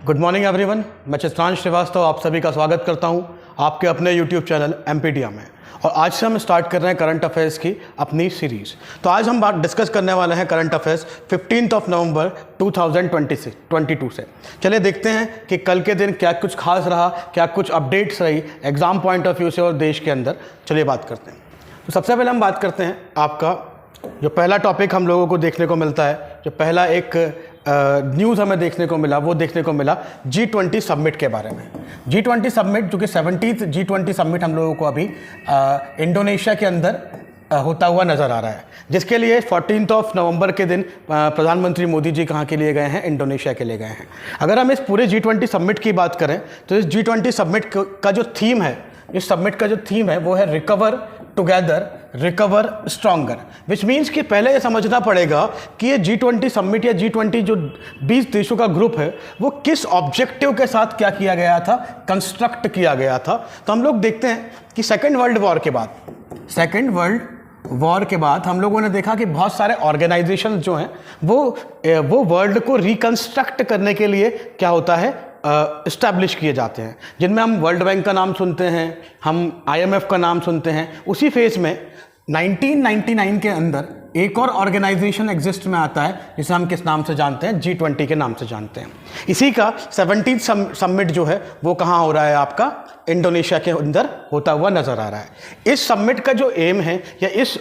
Good morning everyone, मैं चित्रांश श्रीवास्तव आप सभी का स्वागत करता हूं आपके अपने यूट्यूब चैनल एमपीडिया में। और आज से हम स्टार्ट कर रहे हैं करंट अफेयर्स की अपनी सीरीज़। तो आज हम बात डिस्कस करने वाले हैं करंट अफेयर्स 15 नवंबर 2022 से। चलिए देखते हैं कि कल के दिन क्या कुछ खास रहा, क्या कुछ अपडेट्स रही एग्ज़ाम पॉइंट ऑफ व्यू से और देश के अंदर। चलिए बात करते हैं। तो सबसे पहले हम बात करते हैं आपका जो पहला टॉपिक हम लोगों को देखने को मिलता है, जो पहला एक न्यूज़ हमें देखने को मिला, वो देखने को मिला G20 समिट के बारे में। G20 समिट जो कि 70th G20 समिट हम लोगों को अभी इंडोनेशिया के अंदर होता हुआ नज़र आ रहा है, जिसके लिए 14 नवंबर के दिन प्रधानमंत्री मोदी जी कहाँ के लिए गए हैं? इंडोनेशिया के लिए गए हैं। अगर हम इस पूरे G20 समिट की बात करें तो इस G20 समिट का जो थीम है, इस समिट का जो थीम है वो है recover together recover stronger, which means कि पहले ये समझना पड़ेगा कि ये G20 समिट या G20 जो 20 देशों का ग्रुप है वो किस ऑब्जेक्टिव के साथ क्या किया गया था, कंस्ट्रक्ट किया गया था। तो हम लोग देखते हैं कि सेकेंड वर्ल्ड वॉर के बाद हम लोगों ने देखा कि बहुत सारे ऑर्गेनाइजेशन जो हैं वो वर्ल्ड को रिकंस्ट्रक्ट करने के लिए क्या होता है, इस्टेब्लिश किए जाते हैं, जिनमें हम वर्ल्ड बैंक का नाम सुनते हैं, हम IMF का नाम सुनते हैं। उसी फेज में 1999 के अंदर एक और ऑर्गेनाइजेशन एग्जिस्ट में आता है जिसे हम किस नाम से जानते हैं? G20 के नाम से जानते हैं। इसी का 17th समिट जो है वो कहाँ हो रहा है? आपका इंडोनेशिया के अंदर होता हुआ नज़र आ रहा है। इस समिट का जो एम है या इस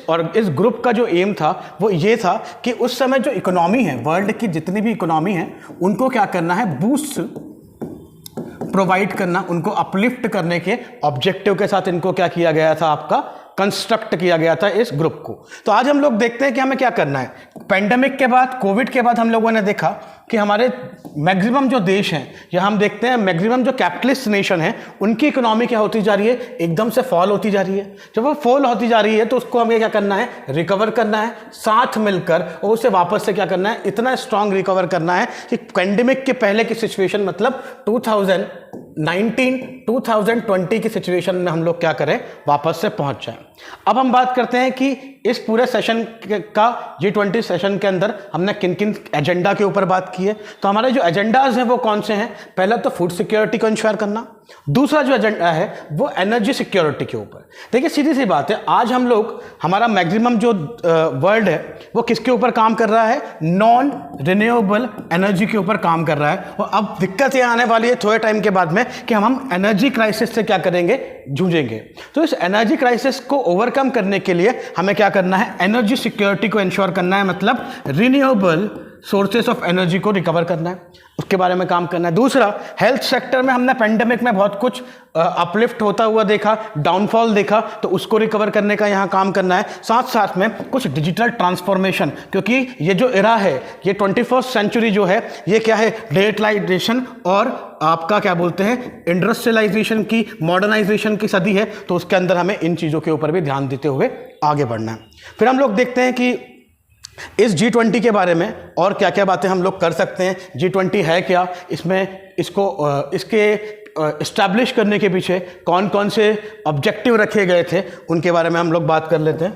ग्रुप का जो एम था वो ये था कि उस समय जो इकोनॉमी है, वर्ल्ड की जितनी भी इकोनॉमी है, उनको क्या करना है? बूस्ट प्रोवाइड करना, उनको अपलिफ्ट करने के ऑब्जेक्टिव के साथ इनको क्या किया गया था? आपका कंस्ट्रक्ट किया गया था इस ग्रुप को। तो आज हम लोग देखते हैं कि हमें क्या करना है। पेंडेमिक के बाद, कोविड के बाद हम लोगों ने देखा कि हमारे मैक्सिमम जो देश हैं, या हम देखते हैं मैक्सिमम जो कैपिटलिस्ट नेशन है, उनकी इकोनॉमी क्या होती जा रही है? एकदम से फॉल होती जा रही है। जब वो फॉल होती जा रही है तो उसको हमें क्या करना है? रिकवर करना है साथ मिलकर, और उसे वापस से क्या करना है? इतना स्ट्रांग रिकवर करना है कि पेंडेमिक के पहले की सिचुएशन, मतलब 2020 की सिचुएशन में हम लोग क्या करें? वापस से पहुंच जाएं। अब हम बात करते हैं कि इस पूरे सेशन का G20 सेशन के अंदर हमने किन किन एजेंडा के ऊपर बात की है। तो हमारे जो एजेंडाज हैं वो कौन से हैं? पहला तो फूड सिक्योरिटी को इंश्योर करना, दूसरा जो एजेंडा है वो एनर्जी सिक्योरिटी के ऊपर। देखिए सीधी सी बात है, आज हम लोग, हमारा मैक्सिमम जो वर्ल्ड है वो किसके ऊपर काम कर रहा है? नॉन रिन्यूएबल एनर्जी के ऊपर काम कर रहा है। और अब दिक्कत ये आने वाली है थोड़े टाइम के बाद में कि हम एनर्जी क्राइसिस से क्या करेंगे? जूझेंगे। तो इस एनर्जी क्राइसिस को ओवरकम करने के लिए हमें क्या करना है? एनर्जी सिक्योरिटी को इंश्योर करना है, मतलब रिन्यूएबल सोर्सेस ऑफ एनर्जी को रिकवर करना है, उसके बारे में काम करना है। दूसरा, हेल्थ सेक्टर में हमने पेंडेमिक में बहुत कुछ अपलिफ्ट होता हुआ देखा, डाउनफॉल देखा, तो उसको रिकवर करने का यहाँ काम करना है। साथ साथ में कुछ डिजिटल ट्रांसफॉर्मेशन, क्योंकि ये जो एरा है, ये 21st सेंचुरी जो है, ये क्या है? डिजिटलाइजेशन और आपका क्या बोलते हैं, इंडस्ट्रियलाइजेशन की, मॉडर्नाइजेशन की सदी है। तो उसके अंदर हमें इन चीज़ों के ऊपर भी ध्यान देते हुए आगे बढ़ना है। फिर हम लोग देखते हैं कि इस G20 के बारे में और क्या क्या बातें हम लोग कर सकते हैं। G20 है क्या, इसमें इसके इस्टेब्लिश करने के पीछे कौन कौन से ऑब्जेक्टिव रखे गए थे, उनके बारे में हम लोग बात कर लेते हैं।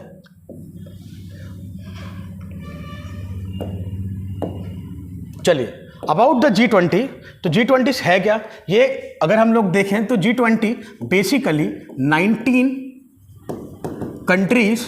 चलिए, अबाउट द G20, तो G20 है क्या? ये अगर हम लोग देखें तो G20 बेसिकली 19 कंट्रीज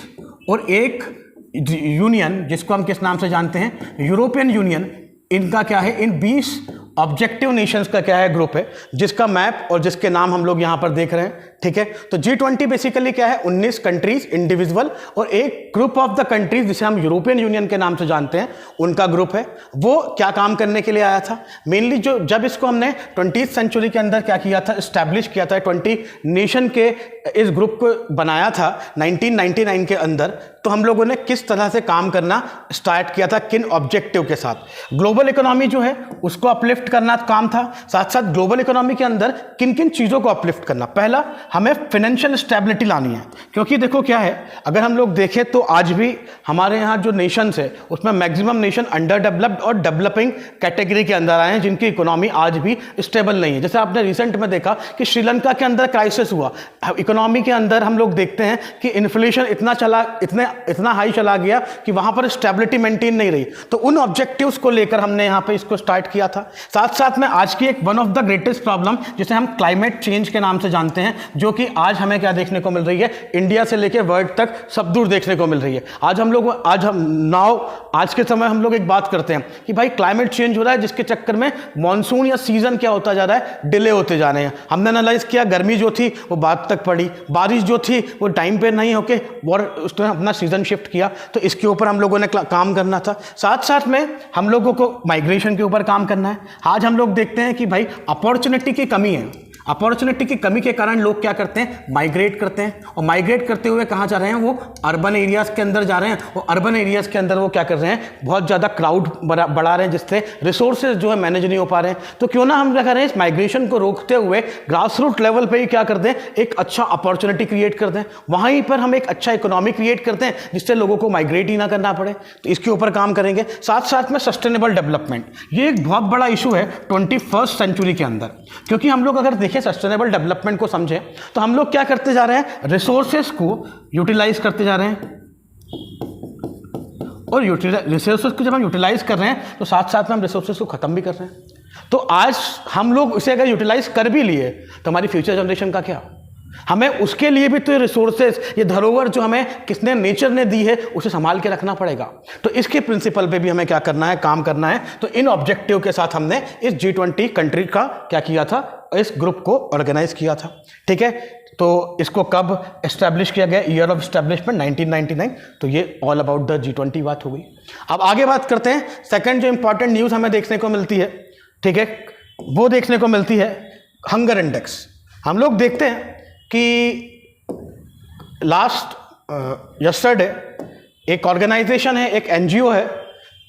और एक यूनियन, जिसको हम किस नाम से जानते हैं? यूरोपियन यूनियन, इनका क्या है? इन 20 ऑब्जेक्टिव नेशंस का क्या है? ग्रुप है, जिसका मैप और जिसके नाम हम लोग यहां पर देख रहे हैं। ठीक है, तो G20 बेसिकली क्या है? 19 कंट्रीज इंडिविजुअल और एक ग्रुप ऑफ द कंट्रीज जिसे हम यूरोपियन यूनियन के नाम से जानते हैं, उनका ग्रुप है। वो क्या काम करने के लिए आया था? मेनली जब इसको हमने 20th सेंचुरी के अंदर क्या किया था? इस्टेब्लिश किया था, 20 नेशन के इस ग्रुप को बनाया था 1999 के अंदर। तो हम लोगों ने किस तरह से काम करना स्टार्ट किया था, किन ऑब्जेक्टिव के साथ? ग्लोबल इकोनॉमी जो है उसको अपलिफ्ट करना काम था। साथ साथ ग्लोबल इकोनॉमी के अंदर किन किन चीज़ों को अपलिफ्ट करना? पहला, हमें फाइनेंशियल स्टेबिलिटी लानी है, क्योंकि देखो क्या है, अगर हम लोग देखें तो आज भी हमारे यहाँ जो नेशंस है उसमें मैक्सिमम नेशन अंडर डेवलप्ड और डेवलपिंग कैटेगरी के अंदर आए हैं, जिनकी इकोनॉमी आज भी स्टेबल नहीं है। जैसे आपने रिसेंट में देखा कि श्रीलंका के अंदर क्राइसिस हुआ, इकोनॉमी के अंदर हम लोग देखते हैं कि इन्फ्लेशन इतना चला, इतने इतना हाई चला गया कि वहाँ पर स्टेबिलिटी मेंटेन नहीं रही। तो उन ऑब्जेक्टिव्स को लेकर हमने यहाँ पे इसको स्टार्ट किया था। साथ साथ में आज की एक one of the greatest problem जिसे हम क्लाइमेट चेंज के नाम से जानते हैं, जो कि आज हमें क्या देखने को मिल रही है, इंडिया से लेकर वर्ल्ड तक सब दूर देखने को मिल रही है। आज के समय हम लोग एक बात करते हैं कि भाई क्लाइमेट चेंज हो रहा है, जिसके चक्कर में मॉनसून या सीजन क्या होता जा रहा है, डिले होते जा रहे हैं। हमने एनालाइज किया, गर्मी जो थी वो बाद तक पड़ी, बारिश जो थी वो टाइम पे नहीं होके और उसने अपना सीजन शिफ्ट किया। तो इसके ऊपर हम लोगों ने काम करना था। साथ साथ में हम लोगों को माइग्रेशन के ऊपर काम करना है। आज हम लोग देखते हैं कि भाई अपॉर्चुनिटी की कमी है। अपॉर्चुनिटी की कमी के कारण लोग क्या करते हैं, माइग्रेट करते हैं, और माइग्रेट करते हुए कहाँ जा रहे हैं, वो अर्बन एरियाज़ के अंदर जा रहे हैं। और अर्बन एरियाज़ के अंदर वो क्या कर रहे हैं, बहुत ज़्यादा क्राउड बढ़ा रहे हैं, जिससे रिसोर्सेज जो है मैनेज नहीं हो पा रहे हैं। तो क्यों ना हम क्या करें, इस माइग्रेशन को रोकते हुए ग्रास रूट लेवल पर ही क्या कर दें, एक अच्छा अपॉर्चुनिटी क्रिएट कर दें, वहीं पर हम एक अच्छा इकोनॉमी क्रिएट करते हैं जिससे लोगों को माइग्रेट ही ना करना पड़े। तो इसके ऊपर काम करेंगे। साथ साथ में सस्टेनेबल डेवलपमेंट, ये एक बहुत बड़ा इशू है 21st सेंचुरी के अंदर, क्योंकि हम लोग अगर देखें सस्टेनेबल डेवलपमेंट को समझें तो हम लोग क्या करते जा रहे हैं, रिसोर्सेस को यूटिलाइज करते जा रहे हैं। और रिसोर्सेस को जब हम यूटिलाइज कर रहे हैं तो साथ साथ में हम रिसोर्सेस को खत्म भी कर रहे हैं। तो आज हम लोग इसे अगर यूटिलाइज कर भी लिए तो हमारी फ्यूचर जनरेशन का क्या, हमें उसके लिए भी तो ये रिसोर्सेज, ये धरोहर जो हमें किसने, नेचर ने दी है, उसे संभाल के रखना पड़ेगा। तो इसके प्रिंसिपल पे भी हमें क्या करना है, काम करना है। तो इन ऑब्जेक्टिव के साथ हमने इस G20 कंट्री का क्या किया था, इस ग्रुप को ऑर्गेनाइज किया था। ठीक है, तो इसको कब एस्टैब्लिश किया गया, ईयर ऑफ एस्टैब्लिशमेंट 1999। तो ये ऑल अबाउट द G20 बात हो गई। अब आगे बात करते हैं। सेकंड जो इंपॉर्टेंट न्यूज़ हमें देखने को मिलती है, ठीक है, वो देखने को मिलती है हंगर इंडेक्स। हम लोग देखते हैं कि लास्ट यस्टरडे एक ऑर्गेनाइजेशन है, एक NGO है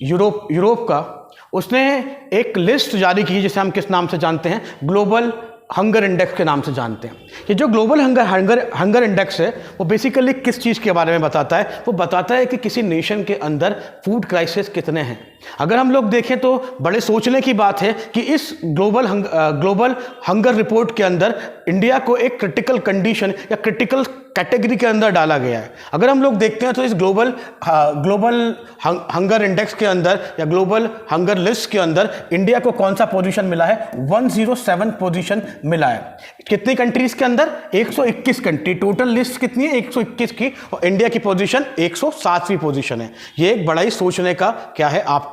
यूरोप का, उसने एक लिस्ट जारी की जिसे हम किस नाम से जानते हैं, ग्लोबल हंगर इंडेक्स के नाम से जानते हैं। ये जो ग्लोबल हंगर इंडेक्स है वो बेसिकली किस चीज़ के बारे में बताता है, वो बताता है कि किसी नेशन के अंदर फूड क्राइसिस कितने हैं। अगर हम लोग देखें तो बड़े सोचने की बात है कि इस ग्लोबल हंगर रिपोर्ट के अंदर इंडिया को एक क्रिटिकल कंडीशन या क्रिटिकल कैटेगरी के अंदर डाला गया है। अगर हम लोग देखते हैं तो इस ग्लोबल हंगर इंडेक्स के अंदर या ग्लोबल हंगर लिस्ट के अंदर इंडिया को कौन सा पोजीशन मिला है, 107 पोजीशन मिला है। कितनी कंट्रीज के अंदर, 121 कंट्री, टोटल लिस्ट कितनी है 121 की, और इंडिया की पोजीशन 107वीं पोजीशन है। ये एक बड़ा ही सोचने का क्या है आपका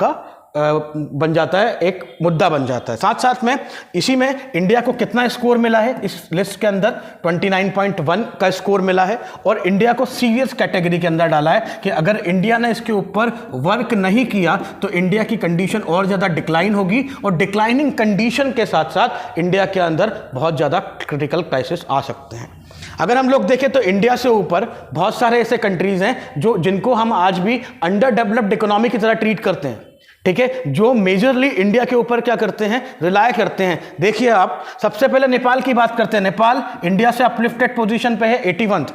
बन जाता है, एक मुद्दा बन जाता है। साथ साथ में इसी में इंडिया को कितना स्कोर मिला है इस लिस्ट के अंदर, 29.1 का स्कोर मिला है। और इंडिया को सीरियस कैटेगरी के अंदर डाला है कि अगर इंडिया ने इसके ऊपर वर्क नहीं किया तो इंडिया की कंडीशन और ज़्यादा डिक्लाइन होगी, और डिक्लाइनिंग कंडीशन के साथ साथ इंडिया के अंदर बहुत ज़्यादा क्रिटिकल क्राइसिस आ सकते हैं। अगर हम लोग देखें तो इंडिया से ऊपर बहुत सारे ऐसे कंट्रीज हैं जिनको हम आज भी अंडर डेवलप्ड इकोनॉमी की तरह ट्रीट करते हैं। ठीक है, जो मेजरली इंडिया के ऊपर क्या करते हैं, रिलाय करते हैं। देखिए आप, सबसे पहले नेपाल की बात करते हैं। नेपाल इंडिया से अपलिफ्टेड पोजीशन पे है, 81।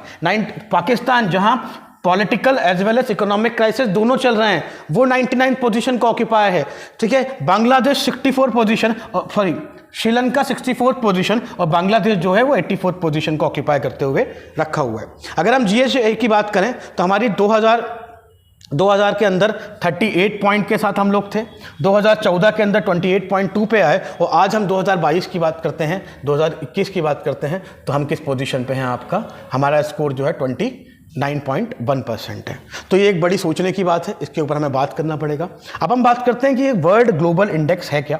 पाकिस्तान, जहां political as well as economic crisis दोनों चल रहे हैं, वो 99 पोजीशन को ऑक्यूपाई है। ठीक है, Bangladesh 64 position, sorry Sri Lanka 64 position, और बांग्लादेश जो है वो 84 पोजीशन को ऑक्यूपाई करते हुए रखा हुआ है। अगर हम GHA की बात करें तो हमारी 2000 के अंदर 38 पॉइंट के साथ हम लोग थे, 2014 के अंदर 28.2 पे आए, और आज हम 2022 की बात करते हैं, 2021 की बात करते हैं, तो हम किस पोजीशन पे हैं, आपका हमारा स्कोर जो है 29.1% है। तो ये एक बड़ी सोचने की बात है, इसके ऊपर हमें बात करना पड़ेगा। अब हम बात करते हैं कि ये वर्ल्ड ग्लोबल इंडेक्स है क्या,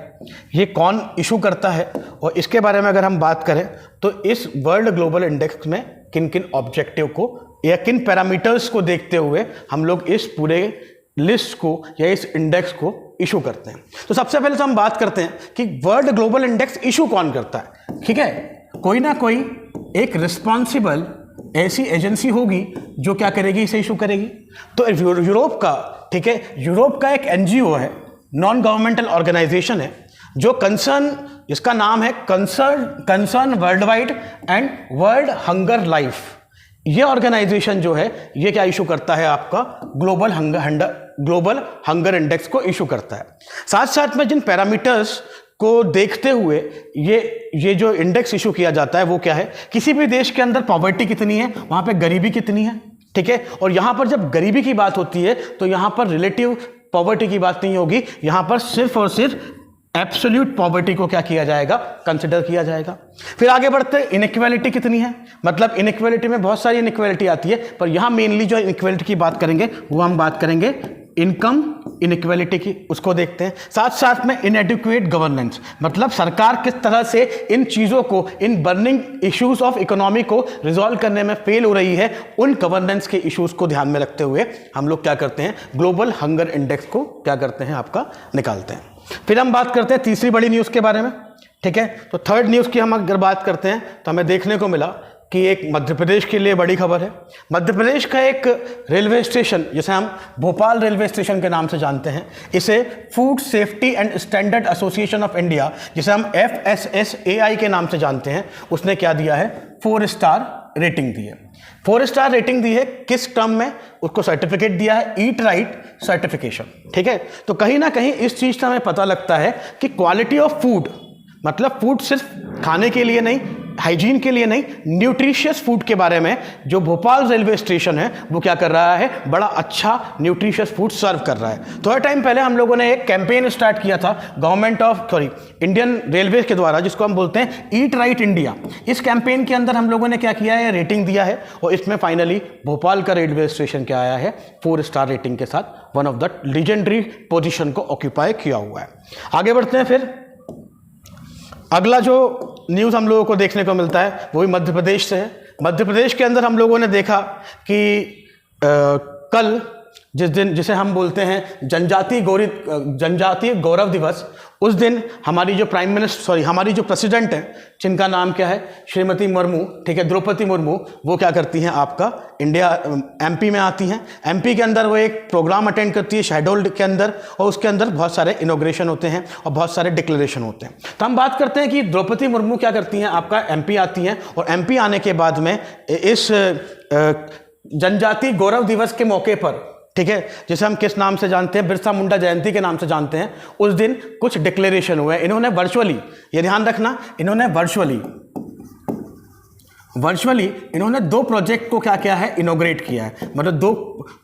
ये कौन इशू करता है, और इसके बारे में अगर हम बात करें तो इस वर्ल्ड ग्लोबल इंडेक्स में किन किन ऑब्जेक्टिव को या किन पैरामीटर्स को देखते हुए हम लोग इस पूरे लिस्ट को या इस इंडेक्स को इशू करते हैं। तो सबसे पहले तो हम बात करते हैं कि वर्ल्ड ग्लोबल इंडेक्स इशू कौन करता है। ठीक है, कोई ना कोई एक रिस्पॉन्सिबल ऐसी एजेंसी होगी जो क्या करेगी, इसे इशू करेगी। तो यूरोप का, ठीक है, यूरोप का एक NGO है, नॉन गवर्नमेंटल ऑर्गेनाइजेशन है, जो कंसर्न, इसका नाम है concern world wide and world hunger life. ये ऑर्गेनाइजेशन जो है ये क्या इशू करता है, आपका ग्लोबल हंगर इंडेक्स को इशू करता है। साथ साथ में जिन पैरामीटर्स को देखते हुए ये जो इंडेक्स इशू किया जाता है वो क्या है, किसी भी देश के अंदर पॉवर्टी कितनी है, वहाँ पे गरीबी कितनी है, ठीक है। और यहां पर जब गरीबी की बात होती है तो यहां पर रिलेटिव पॉवर्टी की बात नहीं होगी, यहां पर सिर्फ और सिर्फ एब्सोल्यूट पॉवर्टी को क्या किया जाएगा, कंसिडर किया जाएगा। फिर आगे बढ़ते हैं, इनइक्वालिटी कितनी है, मतलब इनइक्वालिटी में बहुत सारी इनइक्वालिटी आती है, पर यहां मेनली जो इनइक्वालिटी की बात करेंगे वो हम बात करेंगे इनकम इनइक्वालिटी की, उसको देखते हैं। साथ साथ में इनएडिक्वेट गवर्नेंस, मतलब सरकार किस तरह से इन चीज़ों को, इन बर्निंग इश्यूज ऑफ इकोनॉमी को रिजॉल्व करने में फेल हो रही है, उन गवर्नेंस के इश्यूज को ध्यान में रखते हुए हम लोग क्या करते हैं, ग्लोबल हंगर इंडेक्स को क्या करते हैं, आपका निकालते हैं। फिर हम बात करते हैं तीसरी बड़ी न्यूज़ के बारे में, ठीक है। तो थर्ड न्यूज़ की हम अगर बात करते हैं तो हमें देखने को मिला कि एक मध्य प्रदेश के लिए बड़ी खबर है। मध्य प्रदेश का एक रेलवे स्टेशन, जिसे हम भोपाल रेलवे स्टेशन के नाम से जानते हैं, इसे food safety and standard association of India, जिसे हम FSSAI के नाम से जानते हैं, उसने क्या दिया है, 4 स्टार रेटिंग दी है। 4 स्टार रेटिंग दी है किस टर्म में, उसको सर्टिफिकेट दिया है, ईट राइट सर्टिफिकेशन, ठीक है। तो कहीं ना कहीं इस चीज़ से हमें पता लगता है कि क्वालिटी ऑफ फूड, मतलब फूड सिर्फ खाने के लिए नहीं, हाइजीन के लिए नहीं, न्यूट्रिशियस फूड के बारे में जो भोपाल रेलवे स्टेशन है वो क्या कर रहा है, बड़ा अच्छा न्यूट्रिशियस फूड सर्व कर रहा है। थोड़ा टाइम पहले हम लोगों ने एक कैंपेन स्टार्ट किया था इंडियन रेलवे के द्वारा, जिसको हम बोलते हैं ईट राइट इंडिया। इस कैंपेन के अंदर हम लोगों ने क्या किया है, रेटिंग दिया है, और इसमें फाइनली भोपाल का रेलवे स्टेशन क्या आया है, 4 स्टार रेटिंग के साथ one of the legendary position को ऑक्यूपाई किया हुआ है। आगे बढ़ते हैं। फिर अगला जो न्यूज़ हम लोगों को देखने को मिलता है वो भी मध्य प्रदेश से है। मध्य प्रदेश के अंदर हम लोगों ने देखा कि कल जिस दिन, जिसे हम बोलते हैं जनजातीय गौरव दिवस, उस दिन हमारी जो हमारी जो प्रेसिडेंट है, जिनका नाम क्या है, श्रीमती मुर्मू, ठीक है, द्रौपदी मुर्मू, वो क्या करती हैं, आपका MP में आती हैं। MP के अंदर वो एक प्रोग्राम अटेंड करती है शहडोल के अंदर, और उसके अंदर बहुत सारे इनॉग्रेशन होते हैं और बहुत सारे डिक्लेरेशन होते हैं। तो हम बात करते हैं कि द्रौपदी मुर्मू क्या करती हैं, आपका MP आती हैं, और MP आने के बाद में इस जनजातीय गौरव दिवस के मौके पर, ठीक है, जिसे हम किस नाम से जानते हैं, बिरसा मुंडा जयंती के नाम से जानते हैं, उस दिन कुछ डिक्लेरेशन हुए। इन्होंने वर्चुअली, ये ध्यान रखना, इन्होंने वर्चुअली इन्होंने 2 प्रोजेक्ट को क्या किया है, इनोग्रेट किया है, मतलब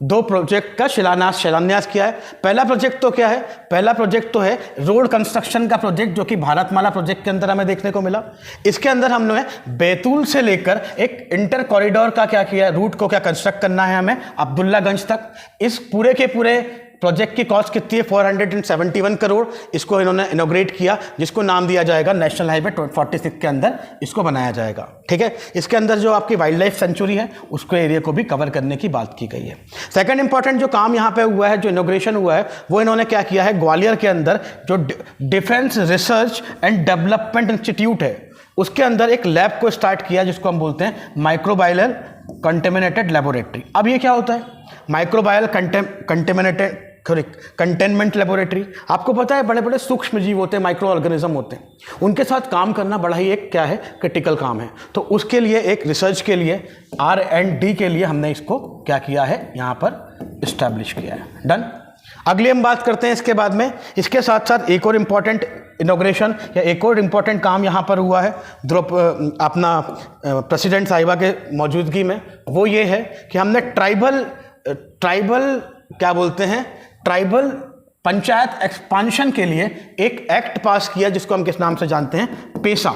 दो प्रोजेक्ट का शिलान्यास किया है। पहला प्रोजेक्ट तो क्या है, पहला प्रोजेक्ट तो है रोड कंस्ट्रक्शन का प्रोजेक्ट, जो कि भारतमाला प्रोजेक्ट के अंदर हमें देखने को मिला। इसके अंदर हमने बैतूल से लेकर एक इंटर कॉरिडोर का क्या किया, रूट को क्या कंस्ट्रक्ट करना है हमें अब्दुल्लागंज तक। इस पूरे के पूरे प्रोजेक्ट की कॉस्ट कितनी है, 471 करोड़। इसको इन्होंने इनोग्रेट किया, जिसको नाम दिया जाएगा नेशनल हाईवे 46 के अंदर इसको बनाया जाएगा, ठीक है। इसके अंदर जो आपकी वाइल्ड लाइफ सेंचुरी है, उसको एरिया को भी कवर करने की बात की गई है। सेकंड इंपॉर्टेंट जो काम यहाँ पे हुआ है, जो इनोग्रेशन हुआ है, वो इन्होंने क्या किया है, ग्वालियर के अंदर जो defence research and development institute है, उसके अंदर एक लैब को स्टार्ट किया, जिसको हम बोलते हैं माइक्रोबायल कंटेमिनेटेड लेबोरेटरी। अब ये क्या होता है, माइक्रोबायल कंटेनमेंट लेबोरेटरी? आपको पता है बड़े बड़े सूक्ष्म जीव होते हैं, माइक्रो ऑर्गेनिज्म होते हैं, उनके साथ काम करना बड़ा ही एक क्या है, क्रिटिकल काम है। तो उसके लिए एक रिसर्च के लिए, R&D के लिए हमने इसको क्या किया है, यहाँ पर इस्टेब्लिश किया है। डन। अगली हम बात करते हैं इसके बाद में, इसके साथ साथ एक और इम्पॉर्टेंट इनॉग्रेशन या एक और इम्पॉर्टेंट काम यहाँ पर हुआ है अपना प्रेसिडेंट साहिबा के मौजूदगी में, वो ये है कि हमने ट्राइबल क्या बोलते हैं, ट्राइबल पंचायत एक्सपांशन के लिए एक एक्ट पास किया, जिसको हम किस नाम से जानते हैं, पेसा,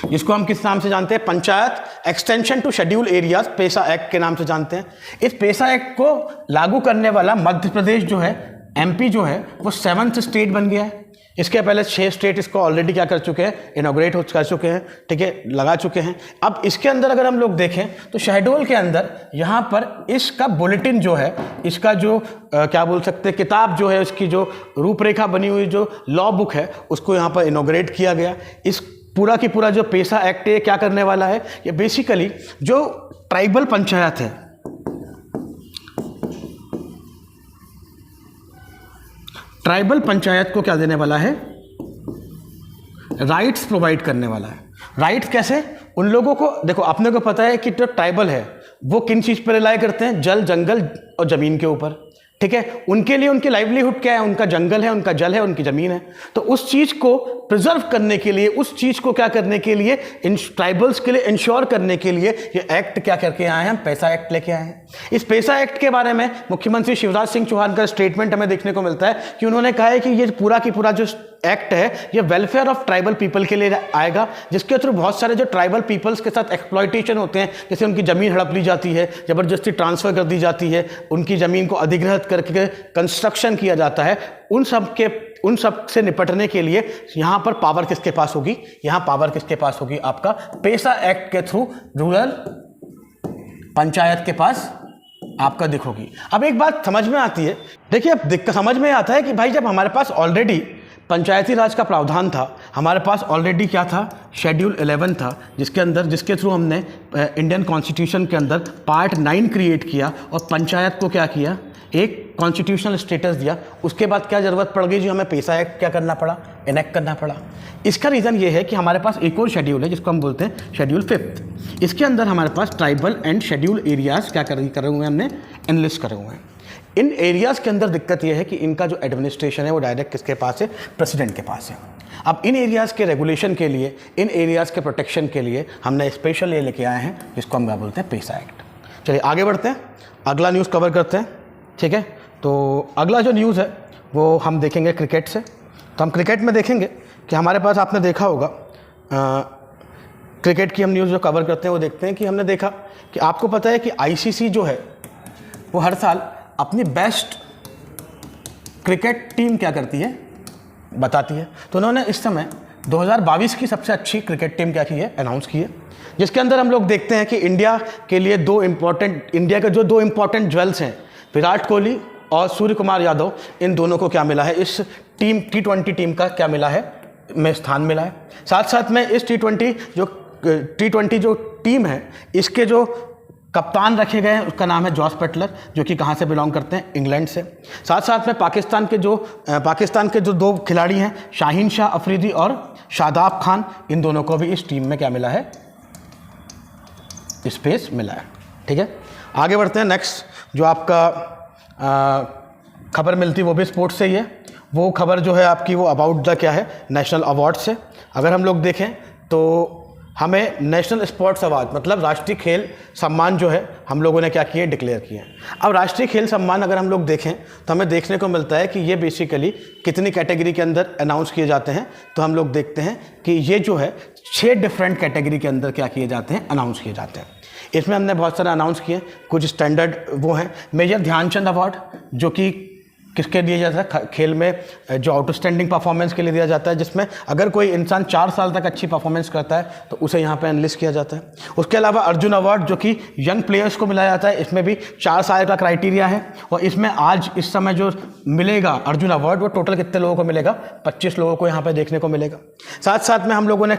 जिसको हम किस नाम से जानते हैं, panchayat extension to schedule areas, PESA act के नाम से जानते हैं। इस पेसा एक्ट को लागू करने वाला मध्य प्रदेश जो है, MP जो है, वो 7th स्टेट बन गया है। इसके पहले 6 स्टेट इसको ऑलरेडी क्या कर चुके हैं, इनॉग्रेट कर चुके हैं, ठीक है, लगा चुके हैं। अब इसके अंदर अगर हम लोग देखें तो शहडोल के अंदर यहाँ पर इसका बुलेटिन जो है, इसका जो क्या बोल सकते हैं, किताब जो है, इसकी जो रूपरेखा बनी हुई जो लॉ बुक है, उसको यहाँ पर इनॉग्रेट किया गया। इस पूरा की पूरा जो पेसा एक्ट है क्या करने वाला है, ये बेसिकली जो ट्राइबल पंचायत है, ट्राइबल पंचायत को क्या देने वाला है, राइट्स प्रोवाइड करने वाला है। राइट्स कैसे, उन लोगों को, देखो अपने को पता है कि जो ट्राइबल है वो किन चीज़ पर रिलाय करते हैं, जल, जंगल और ज़मीन के ऊपर, ठीक है। उनके लिए उनकी लाइवलीहुड क्या है, उनका जंगल है, उनका जल है, उनकी ज़मीन है। तो उस चीज़ को प्रिजर्व करने के लिए, उस चीज़ को क्या करने के लिए, इन ट्राइबल्स के लिए इंश्योर करने के लिए ये एक्ट क्या करके आए हैं, हम पैसा एक्ट लेके आए हैं। इस पैसा एक्ट के बारे में मुख्यमंत्री शिवराज सिंह चौहान का स्टेटमेंट हमें देखने को मिलता है कि उन्होंने कहा है कि ये पूरा की पूरा जो एक्ट है ये वेलफेयर ऑफ ट्राइबल पीपल के लिए आएगा, जिसके थ्रू बहुत सारे जो ट्राइबल पीपल्स के साथ एक्सप्लॉयटेशन होते हैं, जैसे उनकी ज़मीन हड़प ली जाती है, ज़बरदस्ती ट्रांसफ़र कर दी जाती है, उनकी ज़मीन को अधिग्रहित करके कंस्ट्रक्शन किया जाता है, उन सब से निपटने के लिए यहाँ पर पावर किसके पास होगी, यहाँ पावर किसके पास होगी, आपका पैसा एक्ट के थ्रू रूरल पंचायत के पास आपका दिखोगी। अब एक बात समझ में आती है, देखिए अब समझ में आता है कि भाई जब हमारे पास ऑलरेडी पंचायती राज का प्रावधान था, हमारे पास ऑलरेडी क्या था, शेड्यूल 11 था, जिसके थ्रू हमने इंडियन कॉन्स्टिट्यूशन के अंदर पार्ट 9 क्रिएट किया और पंचायत को क्या किया, एक कॉन्स्टिट्यूशनल स्टेटस दिया। उसके बाद क्या ज़रूरत पड़ गई, जो हमें पैसा एक्ट क्या करना पड़ा, इनेक्ट करना पड़ा। इसका रीज़न ये है कि हमारे पास एक और शेड्यूल है जिसको हम बोलते हैं शेड्यूल 5। इसके अंदर हमारे पास ट्राइबल एंड शेड्यूल एरियाज़ क्या करे हुए हैं, हमने एनलिस्ट करे हुए हैं। इन एरियाज़ के अंदर दिक्कत यह है कि इनका जो एडमिनिस्ट्रेशन है वो डायरेक्ट किसके पास है, प्रेसिडेंट के पास है। अब इन एरियाज़ के रेगुलेशन के लिए, इन एरियाज़ के प्रोटेक्शन के लिए हमने स्पेशल ये लेके आए हैं जिसको हम क्या बोलते हैं, पैसा एक्ट। चलिए आगे बढ़ते हैं, अगला न्यूज़ कवर करते हैं। ठीक है, तो अगला जो न्यूज़ है वो हम देखेंगे क्रिकेट से। तो हम क्रिकेट में देखेंगे कि हमारे पास, आपने देखा होगा क्रिकेट की हम न्यूज़ जो कवर करते हैं वो देखते हैं कि हमने देखा कि आपको पता है कि आईसीसी जो है वो हर साल अपनी बेस्ट क्रिकेट टीम क्या करती है, बताती है। तो उन्होंने इस समय 2022 की सबसे अच्छी क्रिकेट टीम क्या की है, अनाउंस की है, जिसके अंदर हम लोग देखते हैं कि इंडिया के लिए इंडिया के जो 2 इम्पॉर्टेंट ज्वेल्स हैं, विराट कोहली और सूर्य कुमार यादव, इन दोनों को क्या मिला है, इस टीम T20 टीम का क्या मिला है, में स्थान मिला है। साथ साथ में इस T20 जो टीम है, इसके जो कप्तान रखे गए हैं उसका नाम है जॉस बटलर, जो कि कहाँ से बिलोंग करते हैं, इंग्लैंड से। साथ साथ में पाकिस्तान के जो 2 खिलाड़ी हैं, शाहीन शाह अफरीदी और शादाब खान, इन दोनों को भी इस टीम में क्या मिला है, स्पेस मिला है। ठीक है, आगे बढ़ते हैं। नेक्स्ट जो आपका खबर मिलती वो भी स्पोर्ट्स से ही है। वो खबर जो है आपकी वो अबाउट द क्या है, नेशनल अवार्ड से। अगर हम लोग देखें तो हमें नेशनल स्पोर्ट्स अवार्ड मतलब राष्ट्रीय खेल सम्मान जो है हम लोगों ने क्या किए, डिक्लेयर किए हैं। अब राष्ट्रीय खेल सम्मान अगर हम लोग देखें तो हमें देखने को मिलता है कि ये बेसिकली कितनी कैटेगरी के अंदर अनाउंस किए जाते हैं। तो हम लोग देखते हैं कि ये जो है 6 डिफरेंट कैटेगरी के अंदर क्या किए जाते हैं, अनाउंस किए जाते हैं। इसमें हमने बहुत सारे अनाउंस किए, कुछ स्टैंडर्ड वो हैं। मेजर ध्यानचंद अवार्ड जो कि किसके दिया जाता है, खेल में जो आउटस्टैंडिंग परफॉर्मेंस के लिए दिया जाता है, जिसमें अगर कोई इंसान 4 साल तक अच्छी परफॉर्मेंस करता है तो उसे यहाँ पे एनलिस्ट किया जाता है। उसके अलावा अर्जुन अवार्ड जो कि यंग प्लेयर्स को मिला जाता है, इसमें भी 4 साल का क्राइटेरिया है। और इसमें आज इस समय जो मिलेगा अर्जुन अवार्ड वो टोटल कितने लोगों को मिलेगा, 25 लोगों को यहाँ पर देखने को मिलेगा। साथ साथ में हम लोगों ने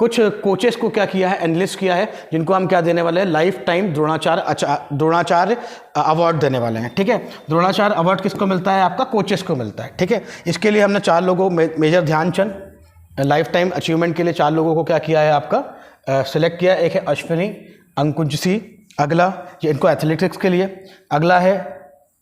कुछ कोचेस को क्या किया है, एनलिस्ट किया है, जिनको हम क्या देने वाले हैं, लाइफ टाइम द्रोणाचार्य अवार्ड देने वाले हैं। ठीक है, द्रोणाचार्य अवार्ड किसको मिलता है, आपका कोचेस को मिलता है। ठीक है, इसके लिए हमने 4 लोगों, major Dhyanchand life time achievement के लिए 4 लोगों को क्या किया है, आपका सिलेक्ट किया। एक है अश्विनी अंकुजी, अगला ये इनको एथलेटिक्स के लिए, अगला है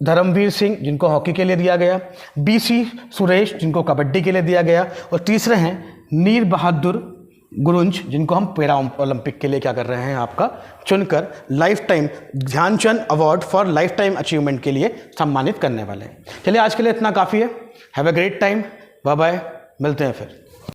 धर्मवीर सिंह जिनको हॉकी के लिए दिया गया, BC सुरेश जिनको कबड्डी के लिए दिया गया, और तीसरे हैं नीर बहादुर गुरुंज जिनको हम पैरा ओलंपिक के लिए क्या कर रहे हैं, आपका चुनकर life time Dhyanchand award for life time achievement के लिए सम्मानित करने वाले हैं। चलिए आज के लिए इतना काफ़ी है। Have a great time, bye bye, मिलते हैं फिर।